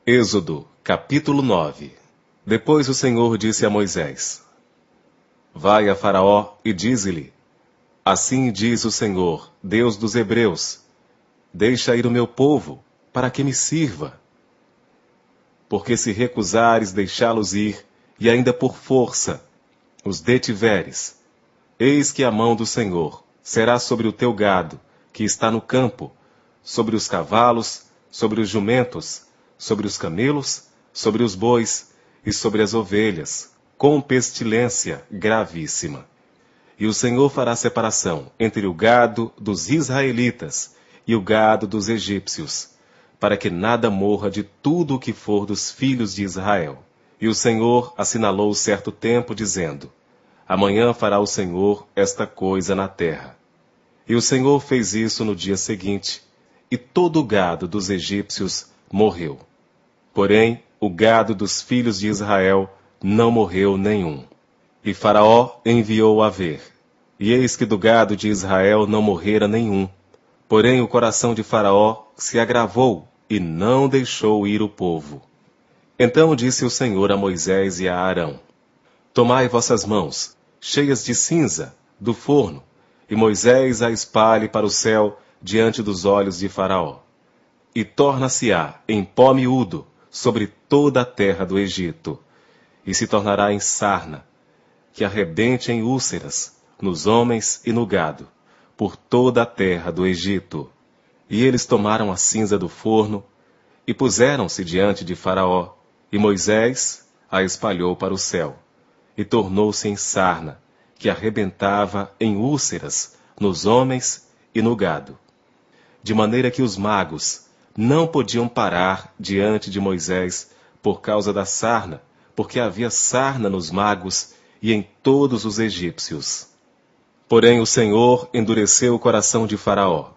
Êxodo, capítulo 9. Depois o Senhor disse a Moisés: Vai a Faraó e dize-lhe: Assim diz o Senhor, Deus dos Hebreus: Deixa ir o meu povo, para que me sirva. Porque se recusares deixá-los ir, e ainda por força os detiveres, eis que a mão do Senhor será sobre o teu gado, que está no campo, sobre os cavalos, sobre os jumentos, sobre os camelos, sobre os bois e sobre as ovelhas, com pestilência gravíssima. E o Senhor fará separação entre o gado dos israelitas e o gado dos egípcios, para que nada morra de tudo o que for dos filhos de Israel. E o Senhor assinalou certo tempo, dizendo: Amanhã fará o Senhor esta coisa na terra. E o Senhor fez isso no dia seguinte, e todo o gado dos egípcios morreu. Porém, o gado dos filhos de Israel não morreu nenhum. E Faraó enviou a ver. E eis que do gado de Israel não morrera nenhum. Porém, o coração de Faraó se agravou e não deixou ir o povo. Então disse o Senhor a Moisés e a Arão: Tomai vossas mãos, cheias de cinza, do forno, e Moisés a espalhe para o céu diante dos olhos de Faraó. E torna-se-á em pó miúdo sobre toda a terra do Egito, e se tornará em sarna, que arrebente em úlceras, nos homens e no gado, por toda a terra do Egito. E eles tomaram a cinza do forno, e puseram-se diante de Faraó, e Moisés a espalhou para o céu, e tornou-se em sarna, que arrebentava em úlceras, nos homens e no gado. De maneira que os magos não podiam parar diante de Moisés por causa da sarna, porque havia sarna nos magos e em todos os egípcios. Porém o Senhor endureceu o coração de Faraó,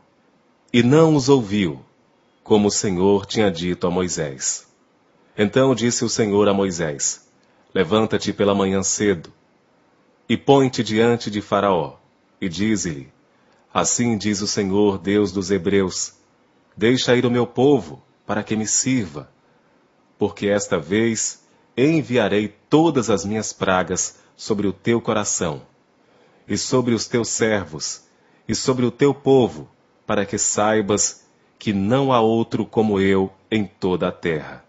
e não os ouviu, como o Senhor tinha dito a Moisés. Então disse o Senhor a Moisés: Levanta-te pela manhã cedo, e põe-te diante de Faraó, e dize-lhe: Assim diz o Senhor, Deus dos Hebreus: Deixa ir o meu povo, para que me sirva, porque esta vez enviarei todas as minhas pragas sobre o teu coração, e sobre os teus servos, e sobre o teu povo, para que saibas que não há outro como eu em toda a terra.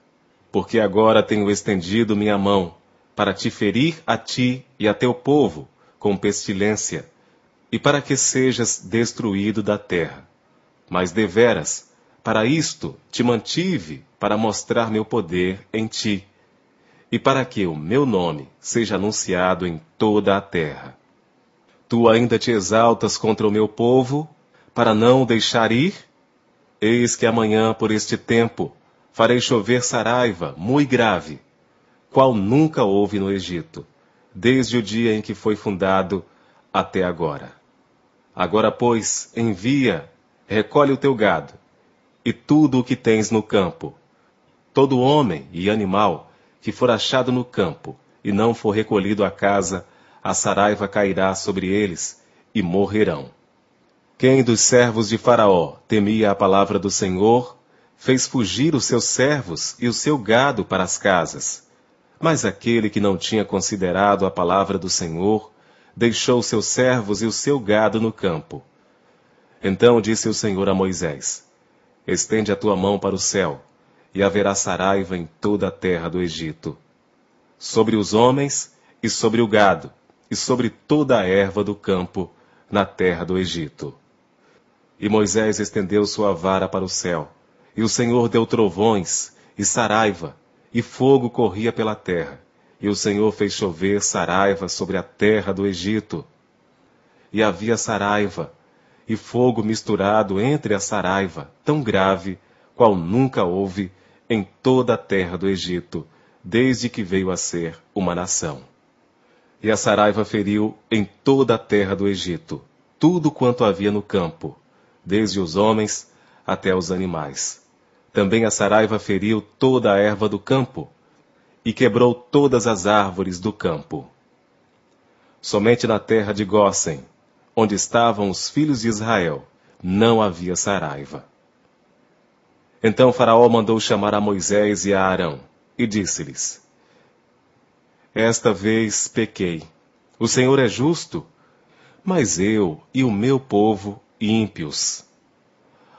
Porque agora tenho estendido minha mão, para te ferir a ti e a teu povo, com pestilência, e para que sejas destruído da terra. Mas deveras, para isto te mantive, para mostrar meu poder em ti, e para que o meu nome seja anunciado em toda a terra. Tu ainda te exaltas contra o meu povo, para não o deixar ir? Eis que amanhã, por este tempo, farei chover saraiva, muito grave, qual nunca houve no Egito, desde o dia em que foi fundado até agora. Agora, pois, envia, recolhe o teu gado, e tudo o que tens no campo. Todo homem e animal que for achado no campo, e não for recolhido à casa, a saraiva cairá sobre eles, e morrerão. Quem dos servos de Faraó temia a palavra do Senhor, fez fugir os seus servos e o seu gado para as casas. Mas aquele que não tinha considerado a palavra do Senhor, deixou seus servos e o seu gado no campo. Então disse o Senhor a Moisés: Estende a tua mão para o céu, e haverá saraiva em toda a terra do Egito, sobre os homens e sobre o gado, e sobre toda a erva do campo, na terra do Egito. E Moisés estendeu sua vara para o céu, e o Senhor deu trovões, e saraiva, e fogo corria pela terra, e o Senhor fez chover saraiva sobre a terra do Egito. E havia saraiva, e fogo misturado entre a saraiva, tão grave, qual nunca houve em toda a terra do Egito, desde que veio a ser uma nação. E a saraiva feriu em toda a terra do Egito, tudo quanto havia no campo, desde os homens até os animais. Também a saraiva feriu toda a erva do campo, e quebrou todas as árvores do campo. Somente na terra de Gósen, onde estavam os filhos de Israel, não havia saraiva. Então Faraó mandou chamar a Moisés e a Arão, e disse-lhes: Esta vez pequei. O Senhor é justo, mas eu e o meu povo ímpios.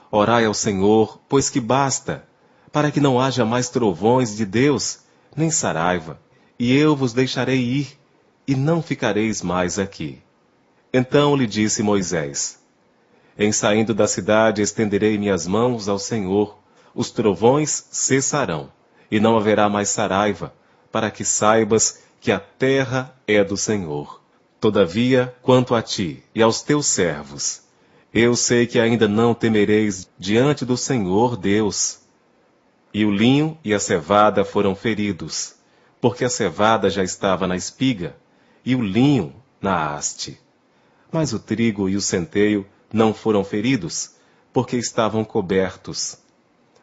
Orai ao Senhor, pois que basta, para que não haja mais trovões de Deus, nem saraiva, e eu vos deixarei ir, e não ficareis mais aqui. Então lhe disse Moisés: Em saindo da cidade estenderei minhas mãos ao Senhor, os trovões cessarão, e não haverá mais saraiva, para que saibas que a terra é do Senhor. Todavia, quanto a ti e aos teus servos, eu sei que ainda não temereis diante do Senhor Deus. E o linho e a cevada foram feridos, porque a cevada já estava na espiga, e o linho na haste. Mas o trigo e o centeio não foram feridos, porque estavam cobertos.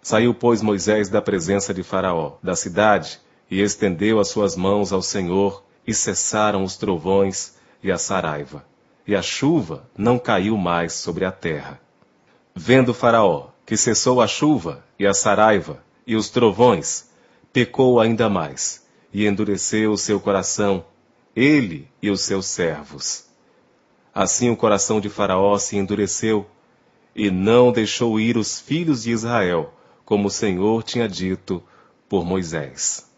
Saiu, pois, Moisés da presença de Faraó, da cidade, e estendeu as suas mãos ao Senhor, e cessaram os trovões e a saraiva, e a chuva não caiu mais sobre a terra. Vendo Faraó que cessou a chuva e a saraiva e os trovões, pecou ainda mais, e endureceu o seu coração, ele e os seus servos. Assim o coração de Faraó se endureceu, e não deixou ir os filhos de Israel, como o Senhor tinha dito por Moisés.